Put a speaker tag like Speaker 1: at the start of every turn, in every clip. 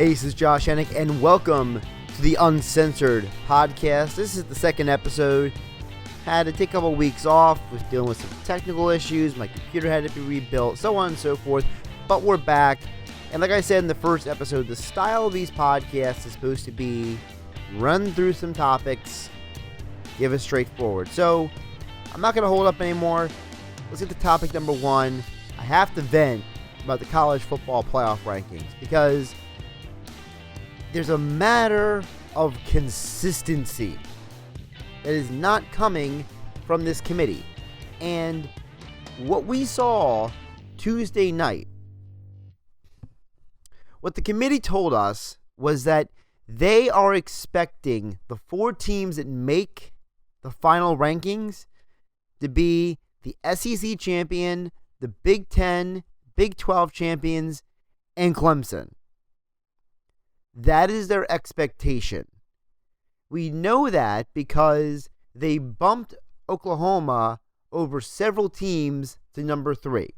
Speaker 1: Hey, this is Josh Hennick, and welcome to the Uncensored podcast. This is the second episode. Had to take a couple weeks off, was dealing with some technical issues, my computer had to be rebuilt, so on and so forth, but we're back. And like I said in the first episode, the style of these podcasts is supposed to be run through some topics, give us straightforward. So I'm not going to hold up anymore. Let's get to topic number one. I have to vent about the college football playoff rankings because there's a matter of consistency that is not coming from this committee. And what we saw Tuesday night, what the committee told us was that they are expecting the four teams that make the final rankings to be the SEC champion, the Big Ten, Big 12 champions, and Clemson. That is their expectation. We know that because they bumped Oklahoma over several teams to number 3.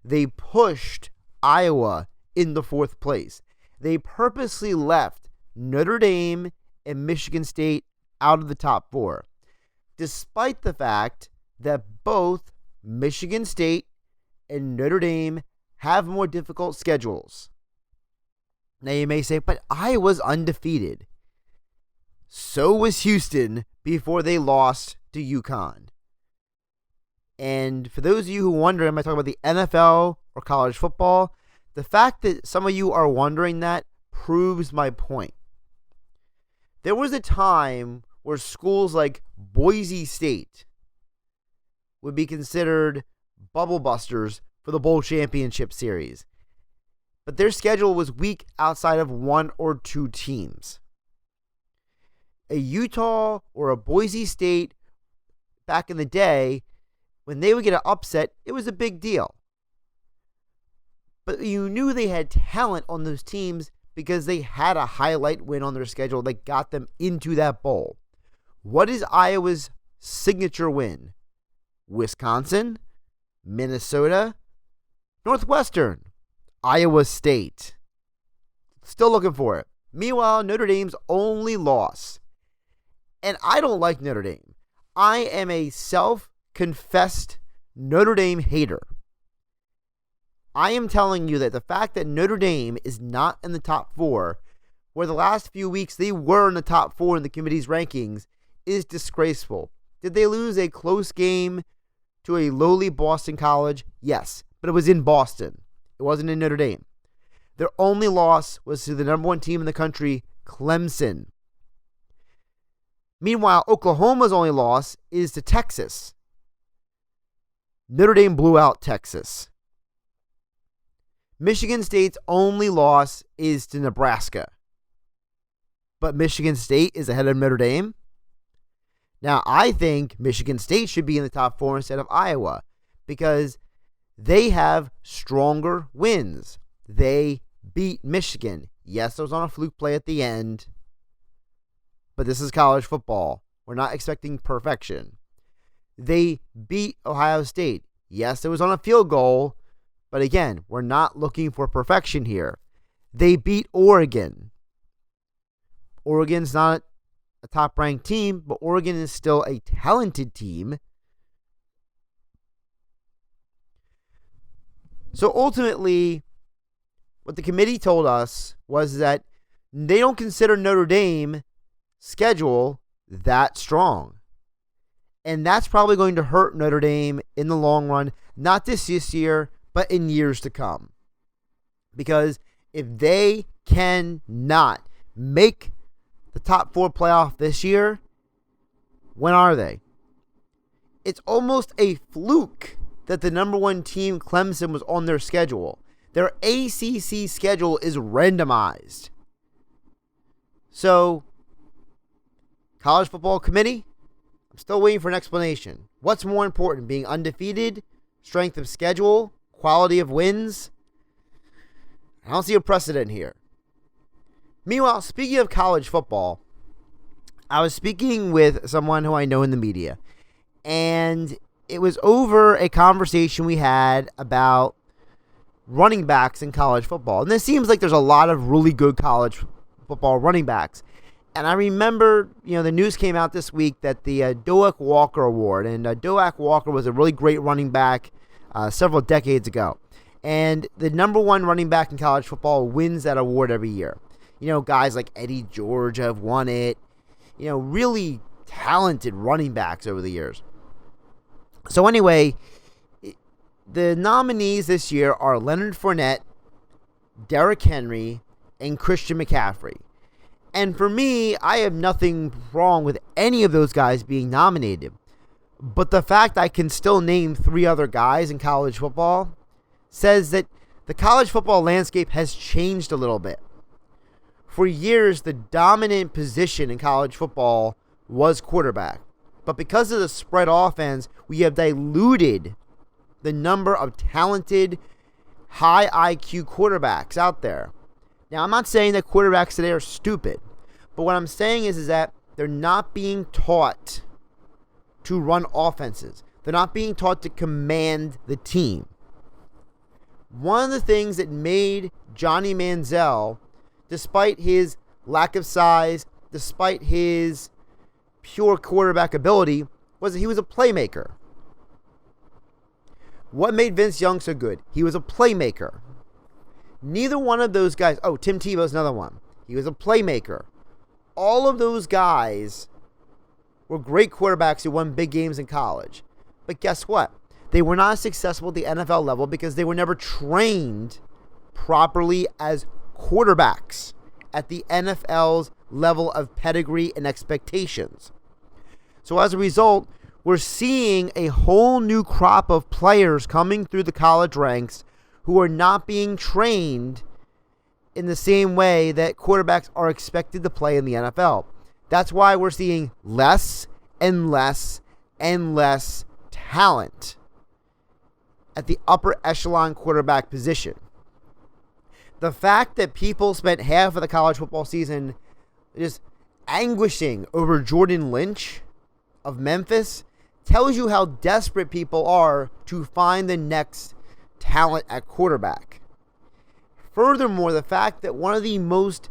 Speaker 1: They pushed Iowa in the 4th place. They purposely left Notre Dame and Michigan State out of the top 4, despite the fact that both Michigan State and Notre Dame have more difficult schedules. Now you may say, but Iowa's undefeated. So was Houston before they lost to UConn. And for those of you who wonder, am I talking about the NFL or college football? The fact that some of you are wondering that proves my point. There was a time where schools like Boise State would be considered bubble busters for the bowl championship series. But their schedule was weak outside of one or two teams. A Utah or a Boise State back in the day, when they would get an upset, it was a big deal. But you knew they had talent on those teams because they had a highlight win on their schedule that got them into that bowl. What is Iowa's signature win? Wisconsin, Minnesota, Northwestern, Iowa State. Still looking for it. Meanwhile, Notre Dame's only loss. And I don't like Notre Dame. I am a self-confessed Notre Dame hater. I am telling you that the fact that Notre Dame is not in the top 4, where the last few weeks they were in the top 4 in the committee's rankings, is disgraceful. Did they lose a close game to a lowly Boston college? Yes, but it was in Boston. It wasn't in Notre Dame. Their only loss was to the number 1 team in the country, Clemson. Meanwhile, Oklahoma's only loss is to Texas. Notre Dame blew out Texas. Michigan State's only loss is to Nebraska. But Michigan State is ahead of Notre Dame. Now, I think Michigan State should be in the top 4 instead of Iowa because they have stronger wins. They beat Michigan. Yes, it was on a fluke play at the end, but this is college football. We're not expecting perfection. They beat Ohio State. Yes, it was on a field goal, but again, we're not looking for perfection here. They beat Oregon. Oregon's not a top-ranked team, but Oregon is still a talented team. So ultimately, what the committee told us was that they don't consider Notre Dame's schedule that strong. And that's probably going to hurt Notre Dame in the long run, not this year, but in years to come. Because if they cannot make the top 4 playoff this year, when are they? It's almost a fluke that the number 1 team, Clemson, was on their schedule. Their ACC schedule is randomized. So, College Football Committee, I'm still waiting for an explanation. What's more important, being undefeated, strength of schedule, quality of wins? I don't see a precedent here. Meanwhile, speaking of college football, I was speaking with someone who I know in the media, and it was over a conversation we had about running backs in college football. And it seems like there's a lot of really good college football running backs. And I remember, the news came out this week that the Doak Walker Award, and Doak Walker was a really great running back several decades ago. And the number one running back in college football wins that award every year. Guys like Eddie George have won it. Really talented running backs over the years. So anyway, the nominees this year are Leonard Fournette, Derrick Henry, and Christian McCaffrey. And for me, I have nothing wrong with any of those guys being nominated. But the fact I can still name 3 other guys in college football says that the college football landscape has changed a little bit. For years, the dominant position in college football was quarterback. But because of the spread offense, we have diluted the number of talented, high IQ quarterbacks out there. Now, I'm not saying that quarterbacks today are stupid, but what I'm saying is that they're not being taught to run offenses. They're not being taught to command the team. One of the things that made Johnny Manziel, despite his lack of size, despite his pure quarterback ability, was that he was a playmaker. What made Vince Young so good? He was a playmaker. Neither one of those guys... Oh, Tim Tebow's another one. He was a playmaker. All of those guys were great quarterbacks who won big games in college. But guess what? They were not successful at the NFL level because they were never trained properly as quarterbacks at the NFL's level of pedigree and expectations. So as a result, we're seeing a whole new crop of players coming through the college ranks who are not being trained in the same way that quarterbacks are expected to play in the NFL. That's why we're seeing less and less and less talent at the upper echelon quarterback position. The fact that people spent half of the college football season just anguishing over Jordan Lynch of Memphis tells you how desperate people are to find the next talent at quarterback. Furthermore, the fact that one of the most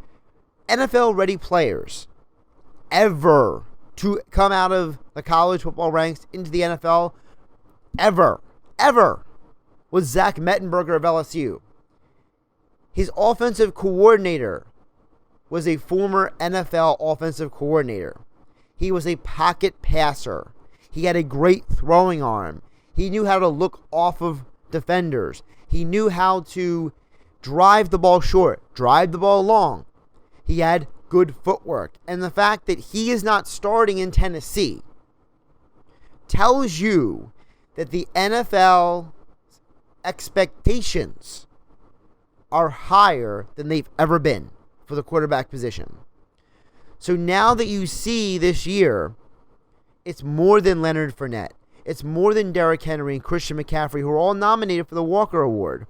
Speaker 1: NFL-ready players ever to come out of the college football ranks into the NFL, ever, was Zach Mettenberger of LSU. His offensive coordinator was a former NFL offensive coordinator. He was a pocket passer. He had a great throwing arm. He knew how to look off of defenders. He knew how to drive the ball short, drive the ball long. He had good footwork. And the fact that he is not starting in Tennessee tells you that the NFL expectations are higher than they've ever been for the quarterback position. So now that you see this year, it's more than Leonard Fournette. It's more than Derrick Henry and Christian McCaffrey, who are all nominated for the Walker Award.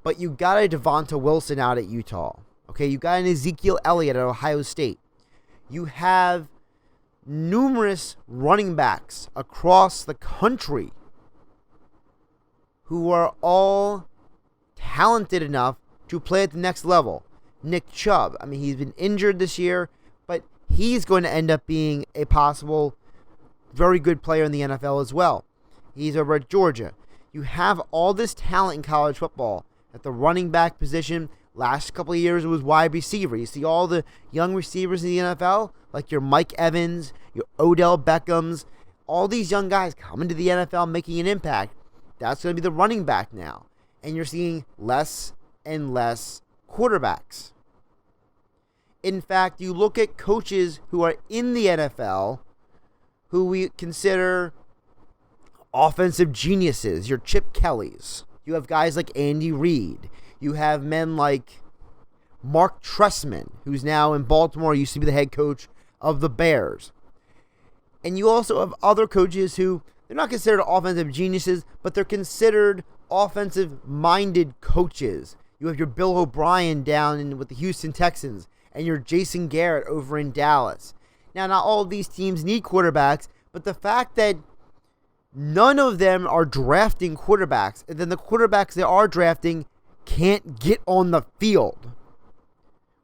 Speaker 1: But you got a Devonta Wilson out at Utah. Okay, you got an Ezekiel Elliott at Ohio State. You have numerous running backs across the country who are all talented enough to play at the next level. Nick Chubb, he's been injured this year, but he's going to end up being a possible very good player in the NFL as well. He's over at Georgia. You have all this talent in college football at the running back position. Last couple of years it was wide receiver. You see all the young receivers in the NFL, like your Mike Evans, your Odell Beckhams, all these young guys coming to the NFL making an impact. That's going to be the running back now. And you're seeing less and less quarterbacks. In fact, you look at coaches who are in the NFL who we consider offensive geniuses, your Chip Kellys. You have guys like Andy Reid. You have men like Mark Trestman, who's now in Baltimore, used to be the head coach of the Bears. And you also have other coaches who, they're not considered offensive geniuses, but they're considered offensive-minded coaches. You have your Bill O'Brien down with the Houston Texans and your Jason Garrett over in Dallas. Now, not all of these teams need quarterbacks, but the fact that none of them are drafting quarterbacks. And then the quarterbacks they are drafting can't get on the field.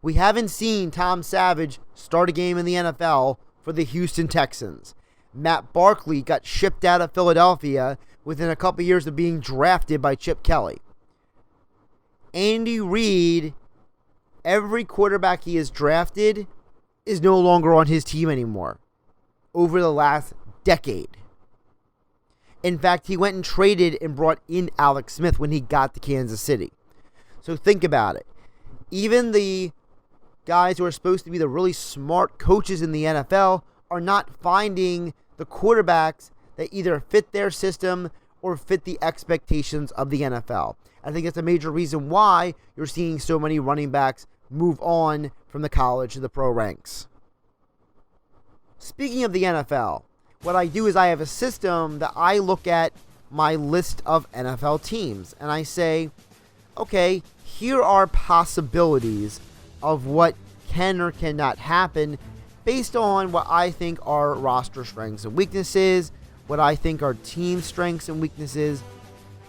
Speaker 1: We haven't seen Tom Savage start a game in the NFL for the Houston Texans. Matt Barkley got shipped out of Philadelphia within a couple years of being drafted by Chip Kelly. Andy Reid, every quarterback he has drafted is no longer on his team anymore over the last decade. In fact, he went and traded and brought in Alex Smith when he got to Kansas City. So think about it. Even the guys who are supposed to be the really smart coaches in the NFL are not finding the quarterbacks that either fit their system or fit the expectations of the NFL. I think that's a major reason why you're seeing so many running backs move on from the college to the pro ranks. Speaking of the NFL, what I do is I have a system that I look at my list of NFL teams and I say, okay, here are possibilities of what can or cannot happen based on what I think are roster strengths and weaknesses, what I think are team strengths and weaknesses,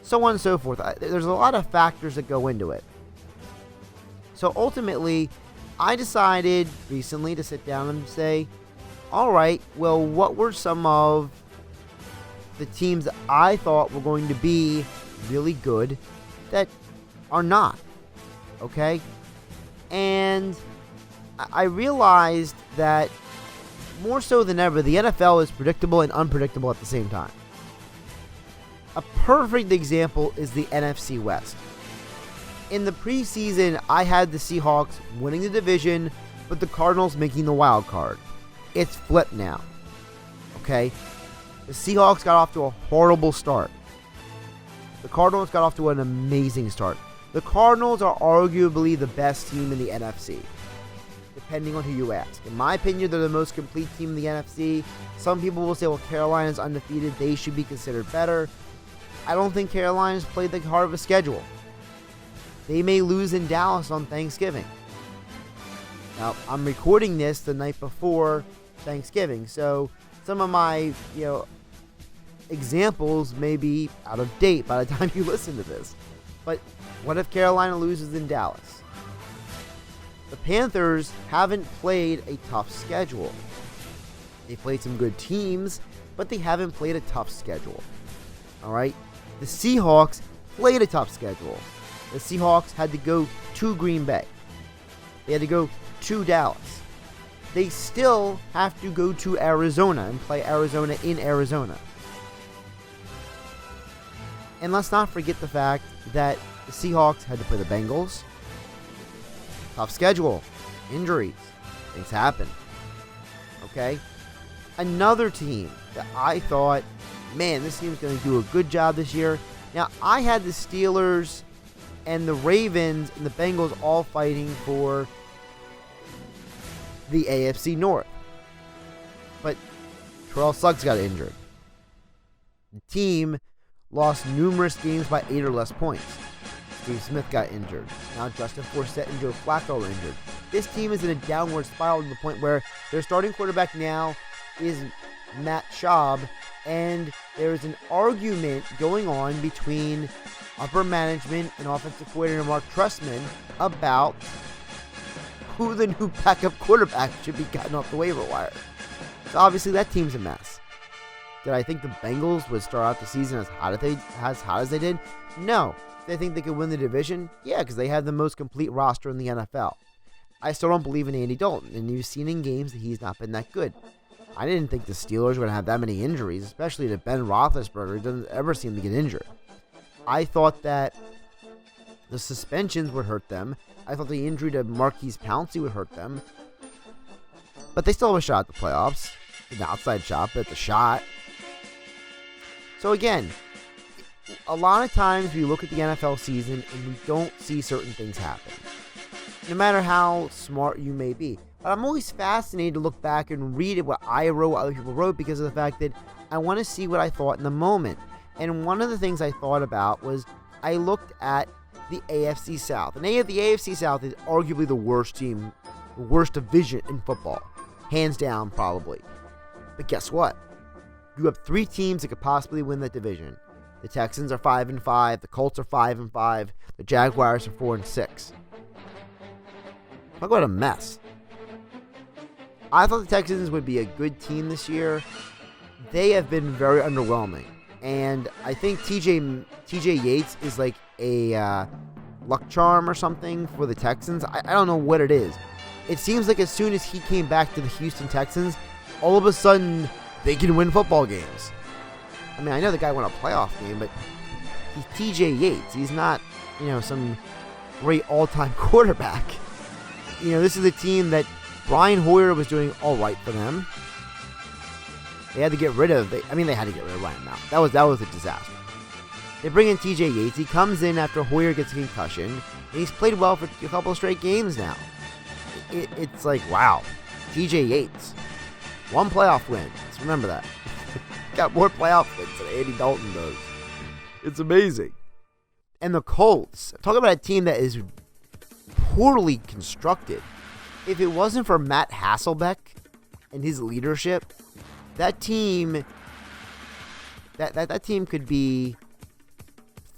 Speaker 1: so on and so forth. There's a lot of factors that go into it. So ultimately, I decided recently to sit down and say, all right, well, what were some of the teams that I thought were going to be really good that are not? Okay? And I realized that more so than ever, the NFL is predictable and unpredictable at the same time. A perfect example is the NFC West. In the preseason, I had the Seahawks winning the division, but the Cardinals making the wild card. It's flipped now. Okay? The Seahawks got off to a horrible start. The Cardinals got off to an amazing start. The Cardinals are arguably the best team in the NFC, depending on who you ask. In my opinion, they're the most complete team in the NFC. Some people will say, well, Carolina's undefeated. They should be considered better. I don't think Carolina's played the hard of a schedule. They may lose in Dallas on Thanksgiving. Now, I'm recording this the night before Thanksgiving, so some of my, examples may be out of date by the time you listen to this. But what if Carolina loses in Dallas? The Panthers haven't played a tough schedule. They played some good teams, but they haven't played a tough schedule. All right? The Seahawks played a tough schedule. The Seahawks had to go to Green Bay. They had to go to Dallas. They still have to go to Arizona and play Arizona in Arizona. And let's not forget the fact that the Seahawks had to play the Bengals. Tough schedule. Injuries. Things happen. Okay? Another team that I thought, man, this team's going to do a good job this year. Now, I had the Steelers and the Ravens and the Bengals all fighting for the AFC North. But Terrell Suggs got injured. The team lost numerous games by 8 or less points. Steve Smith got injured. Now Justin Forsett and Joe Flacco are injured. This team is in a downward spiral to the point where their starting quarterback now is Matt Schaub, and there's an argument going on between upper management and offensive coordinator Mark Trestman about who the new backup quarterback should be gotten off the waiver wire. So obviously that team's a mess. Did I think the Bengals would start out the season as hot as they did? No. Did I think they could win the division? Yeah, because they have the most complete roster in the NFL. I still don't believe in Andy Dalton, and you've seen in games that he's not been that good. I didn't think the Steelers were going to have that many injuries, especially to Ben Roethlisberger, who doesn't ever seem to get injured. I thought that the suspensions would hurt them. I thought the injury to Marquise Pouncey would hurt them. But they still have a shot at the playoffs. An outside shot, but a shot. So again, a lot of times we look at the NFL season and we don't see certain things happen, no matter how smart you may be. But I'm always fascinated to look back and read what I wrote, what other people wrote, because of the fact that I want to see what I thought in the moment. And one of the things I thought about was I looked at the AFC South. And the AFC South is arguably the worst team, the worst division in football. Hands down, probably. But guess what? you have three teams that could possibly win that division. The Texans are 5-5. The Colts are 5-5. The Jaguars are 4-6. Talk about a mess. I thought the Texans would be a good team this year. They have been very underwhelming. And I think TJ Yates is like a luck charm or something for the Texans. I don't know what it is. It seems like as soon as he came back to the Houston Texans, all of a sudden they can win football games. I mean, I know the guy won a playoff game, but he's TJ Yates. He's not, some great all-time quarterback. This is a team that Brian Hoyer was doing all right for them. They had to get rid of Ryan Mount. That was a disaster. They bring in TJ Yates. He comes in after Hoyer gets a concussion, and he's played well for a couple of straight games now. It's like, wow. TJ Yates. One playoff win. Let's remember that. Got more playoff wins than Andy Dalton does. It's amazing. And the Colts. Talk about a team that is poorly constructed. If it wasn't for Matt Hasselbeck and his leadership, that team that team could be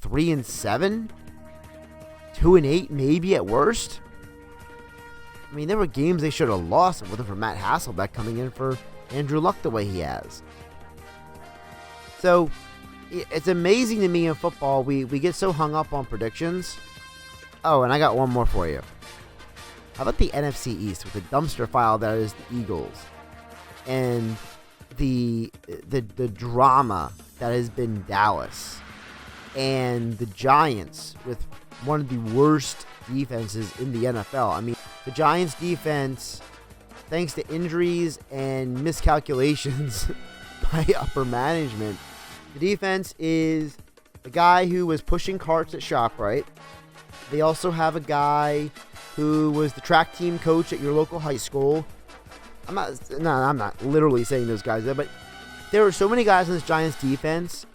Speaker 1: 3-7, 2-8 maybe at worst. I mean, there were games they should have lost if it wasn't for Matt Hasselbeck coming in for Andrew Luck the way he has. So, it's amazing to me in football, we get so hung up on predictions. Oh, and I got one more for you. How about the NFC East with the dumpster file that is the Eagles? And the drama that has been Dallas. And the Giants with one of the worst defenses in the NFL. I mean, the Giants defense, thanks to injuries and miscalculations by upper management, the defense is a guy who was pushing carts at ShopRite. They also have a guy who was the track team coach at your local high school. I'm not literally saying those guys there, but there are so many guys in this Giants defense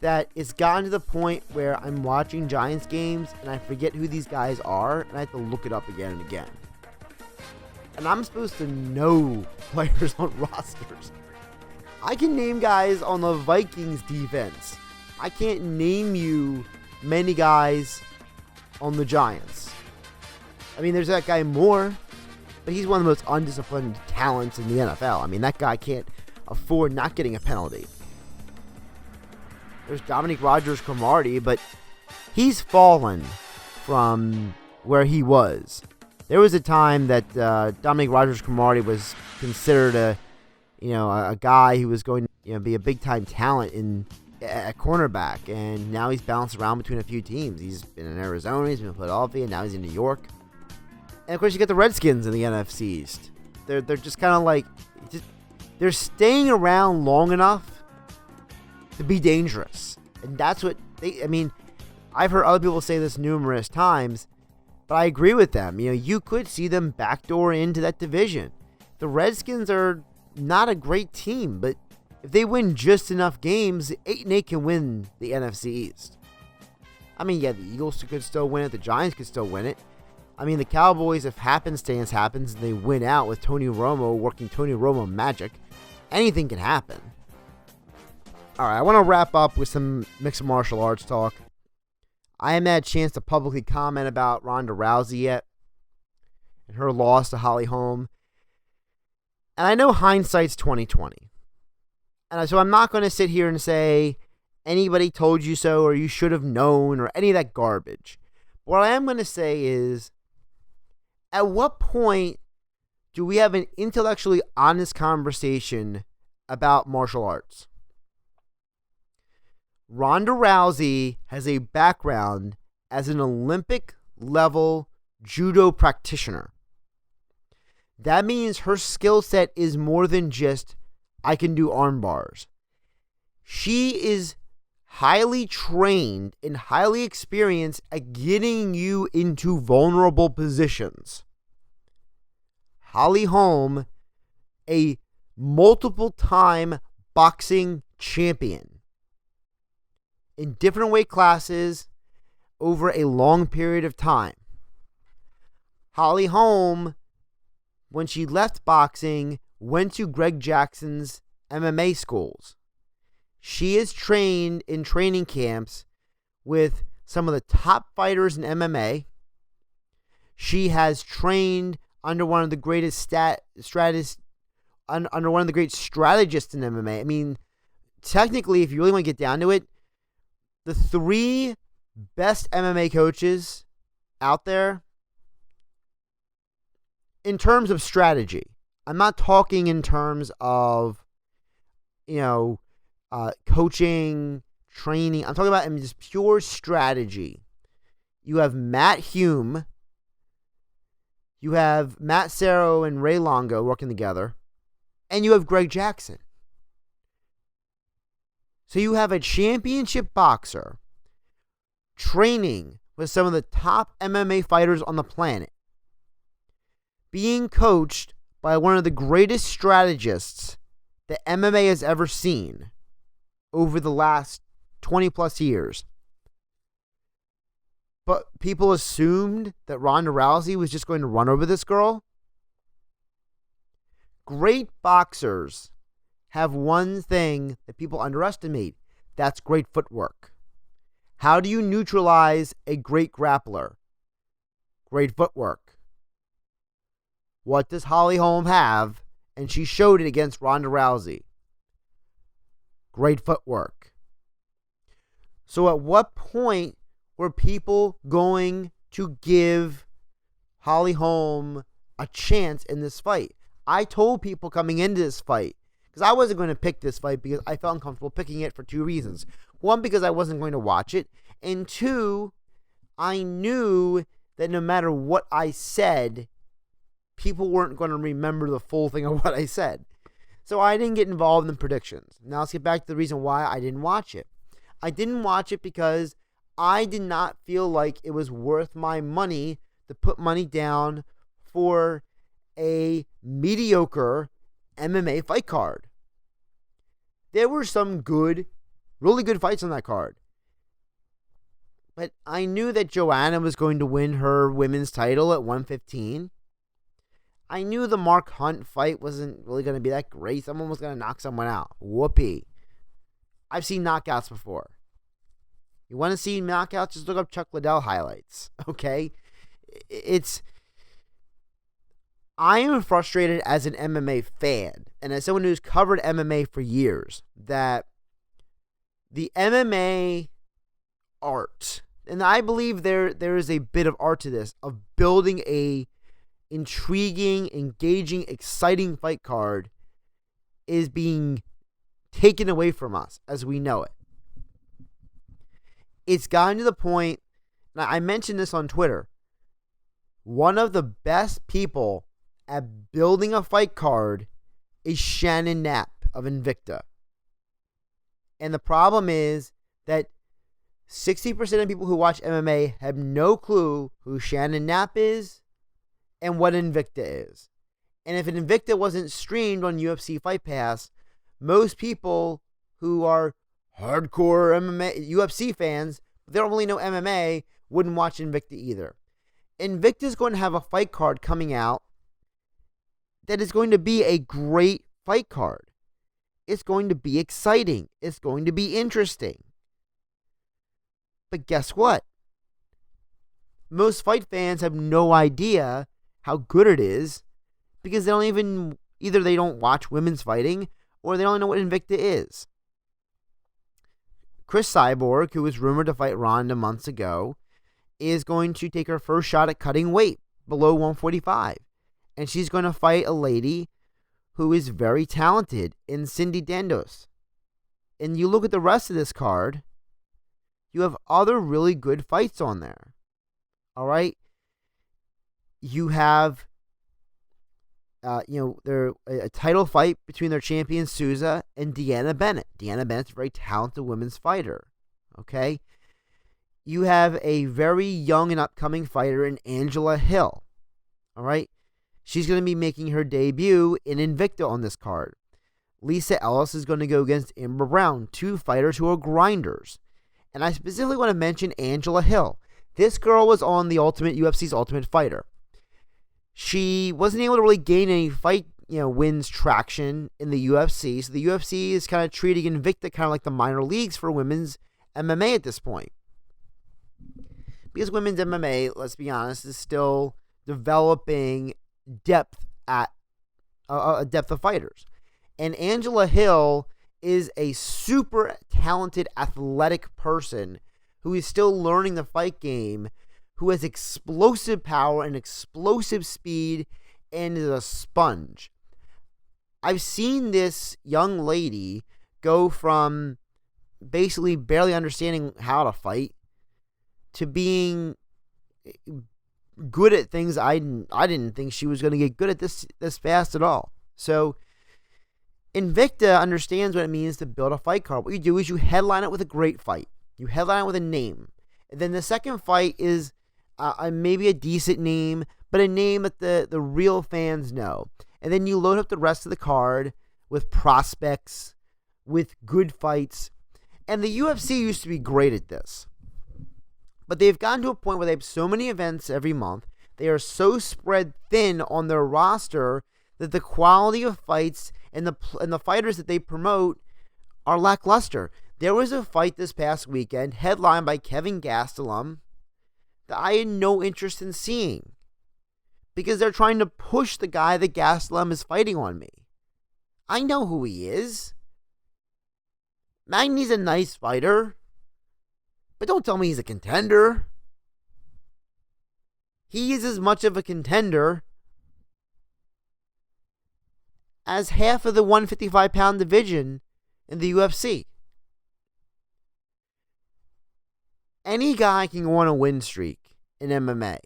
Speaker 1: that it's gotten to the point where I'm watching Giants games and I forget who these guys are, and I have to look it up again and again. And I'm supposed to know players on rosters. I can name guys on the Vikings defense. I can't name you many guys on the Giants. I mean, there's that guy Moore, but he's one of the most undisciplined talents in the NFL. I mean, that guy can't afford not getting a penalty. There's Dominique Rodgers-Cromartie, but he's fallen from where he was. There was a time that Dominique Rodgers-Cromartie was considered a guy who was going to be a big-time talent at cornerback, and now he's bounced around between a few teams. He's been in Arizona, he's been in Philadelphia, and now he's in New York. And of course, you get the Redskins in the NFC East. They're just kind of like, they're staying around long enough to be dangerous. And that's what I've heard other people say this numerous times, but I agree with them. You could see them backdoor into that division. The Redskins are not a great team, but if they win just enough games, 8-8 can win the NFC East. I mean, yeah, the Eagles could still win it. The Giants could still win it. I mean, the Cowboys, if happenstance happens and they win out with Tony Romo working Tony Romo magic, anything can happen. All right, I want to wrap up with some mixed martial arts talk. I haven't had a chance to publicly comment about Ronda Rousey yet and her loss to Holly Holm. And I know hindsight's 20/20. And so I'm not going to sit here and say anybody told you so or you should have known or any of that garbage. What I am going to say is, at what point do we have an intellectually honest conversation about martial arts? Ronda Rousey has a background as an Olympic-level judo practitioner. That means her skill set is more than just, I can do arm bars. She is highly trained and highly experienced at getting you into vulnerable positions. Holly Holm, a multiple-time boxing champion in different weight classes over a long period of time. Holly Holm, when she left boxing, went to Greg Jackson's MMA schools. She is trained in training camps with some of the top fighters in MMA. She has trained under one of the greatest under one of the great strategists in MMA. I mean, technically, if you really want to get down to it, the 3 best MMA coaches out there in terms of strategy. I'm not talking in terms of, coaching, training. I'm talking about in just pure strategy. You have Matt Hume. You have Matt Serro and Ray Longo working together. And you have Greg Jackson. So you have a championship boxer training with some of the top MMA fighters on the planet, being coached by one of the greatest strategists that MMA has ever seen over the last 20 plus years. But people assumed that Ronda Rousey was just going to run over this girl. Great boxers have one thing that people underestimate. That's great footwork. How do you neutralize a great grappler? Great footwork. What does Holly Holm have? And she showed it against Ronda Rousey. Great footwork. So at what point were people going to give Holly Holm a chance in this fight? I told people coming into this fight, because I wasn't going to pick this fight because I felt uncomfortable picking it for 2 reasons. 1, because I wasn't going to watch it. And 2, I knew that no matter what I said, people weren't going to remember the full thing of what I said. So I didn't get involved in predictions. Now let's get back to the reason why I didn't watch it. I didn't watch it because I did not feel like it was worth my money to put money down for a mediocre MMA fight card. There were some good, really good fights on that card. But I knew that Joanna was going to win her women's title at 115. I knew the Mark Hunt fight wasn't really going to be that great. Someone was going to knock someone out. Whoopee. I've seen knockouts before. You want to see knockouts? Just look up Chuck Liddell highlights. Okay? I am frustrated as an MMA fan and as someone who's covered MMA for years that the MMA art, and I believe there is a bit of art to this, of building a intriguing, engaging, exciting fight card, is being taken away from us as we know it. It's gotten to the point, and I mentioned this on Twitter, one of the best people at building a fight card is Shannon Knapp of Invicta. And the problem is that 60% of people who watch MMA have no clue who Shannon Knapp is and what Invicta is. And if Invicta wasn't streamed on UFC Fight Pass, most people who are hardcore MMA UFC fans, but they don't really know MMA, wouldn't watch Invicta either. Invicta is going to have a fight card coming out that is going to be a great fight card. It's going to be exciting. It's going to be interesting. But guess what? Most fight fans have no idea how good it is because either they don't watch women's fighting or they don't know what Invicta is. Chris Cyborg, who was rumored to fight Ronda months ago, is going to take her first shot at cutting weight below 145. And she's going to fight a lady who is very talented in Cindy Dandos. And you look at the rest of this card, you have other really good fights on there. All right? You have, a title fight between their champion Souza and Deanna Bennett. Deanna Bennett's a very talented women's fighter. Okay? You have a very young and upcoming fighter in Angela Hill. All right? She's going to be making her debut in Invicta on this card. Lisa Ellis is going to go against Amber Brown, 2 fighters who are grinders. And I specifically want to mention Angela Hill. This girl was on the UFC's Ultimate Fighter. She wasn't able to really gain any fight, wins traction in the UFC. So the UFC is kind of treating Invicta kind of like the minor leagues for women's MMA at this point. Because women's MMA, let's be honest, is still developing depth at a depth of fighters. And Angela Hill is a super talented, athletic person who is still learning the fight game, who has explosive power and explosive speed and is a sponge. I've seen this young lady go from basically barely understanding how to fight to being good at things I didn't think she was going to get good at this fast at all. So Invicta understands what it means to build a fight card. What you do is you headline it with a great fight. You headline it with a name. And then the second fight is maybe a decent name, but a name that the real fans know. And then you load up the rest of the card with prospects, with good fights. And the UFC used to be great at this. But they've gotten to a point where they have so many events every month. They are so spread thin on their roster that the quality of fights and the fighters that they promote are lackluster. There was a fight this past weekend headlined by Kevin Gastelum that I had no interest in seeing because they're trying to push the guy that Gastelum is fighting on me. I know who he is. Magny's a nice fighter, but don't tell me he's a contender. He is as much of a contender as half of the 155-pound division in the UFC. Any guy can go on a win streak in MMA.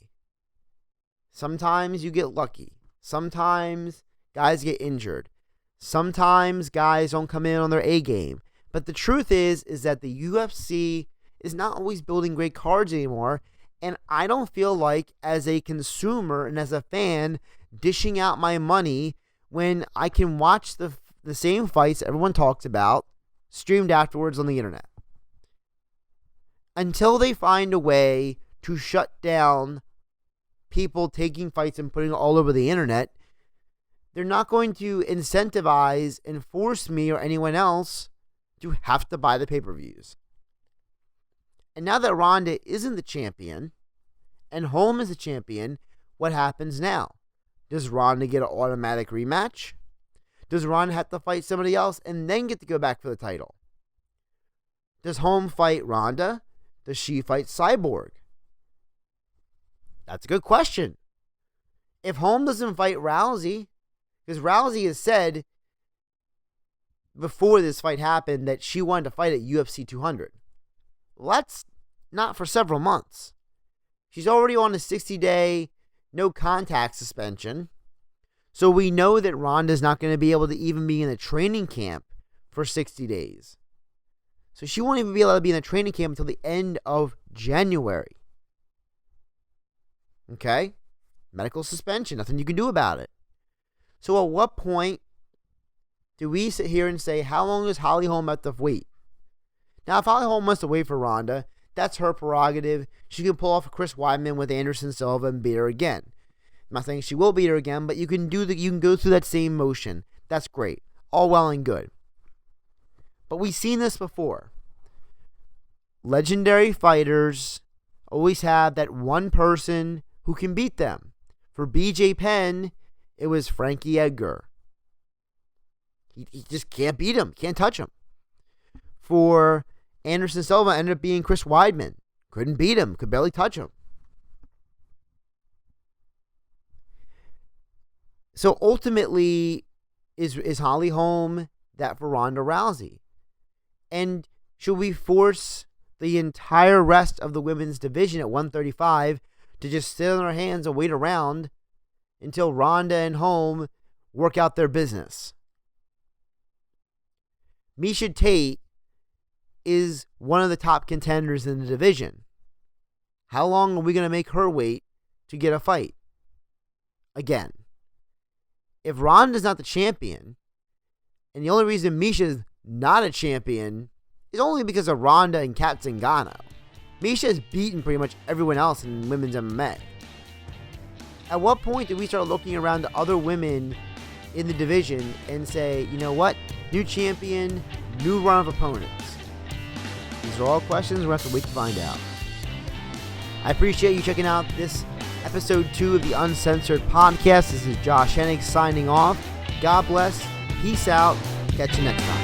Speaker 1: Sometimes you get lucky. Sometimes guys get injured. Sometimes guys don't come in on their A game. But the truth is that the UFC is not always building great cards anymore. And I don't feel like, as a consumer and as a fan, dishing out my money when I can watch the same fights everyone talks about streamed afterwards on the internet. Until they find a way to shut down people taking fights and putting it all over the internet, they're not going to incentivize and force me or anyone else to have to buy the pay-per-views. And now that Ronda isn't the champion and Holm is the champion, what happens now? Does Ronda get an automatic rematch? Does Ronda have to fight somebody else and then get to go back for the title? Does Holm fight Ronda? Does she fight Cyborg? That's a good question. If Holm doesn't fight Rousey, because Rousey has said before this fight happened that she wanted to fight at UFC 200. Well, that's not for several months. She's already on a 60-day no contact suspension. So we know that Ronda's not going to be able to even be in the training camp for 60 days. So she won't even be able to be in the training camp until the end of January. Okay? Medical suspension. Nothing you can do about it. So at what point do we sit here and say, how long does Holly Holm have to wait? Now, if Holly Holm wants to wait for Ronda, that's her prerogative. She can pull off a Chris Weidman with Anderson Silva and beat her again. I'm not saying she will beat her again, but you can go through that same motion. That's great. All well and good. But we've seen this before. Legendary fighters always have that one person who can beat them. For BJ Penn, it was Frankie Edgar. He just can't beat him. Can't touch him. For Anderson Silva, ended up being Chris Weidman. Couldn't beat him. Could barely touch him. So ultimately, is Holly Holm that for Ronda Rousey? And should we force the entire rest of the women's division at 135 to just sit on their hands and wait around until Ronda and Holm work out their business? Miesha Tate is one of the top contenders in the division. How long are we going to make her wait to get a fight? Again, if Ronda's not the champion, and the only reason Miesha's not a champion is only because of Ronda and Kat Zingano. Miesha has beaten pretty much everyone else in women's MMA. At what point do we start looking around to other women in the division and say, you know what, new champion, new run of opponents? These are all questions we'll have to wait to find out. I appreciate you checking out this episode 2 of the Uncensored podcast. This is Josh Hennig signing off. God bless. Peace out. Catch you next time.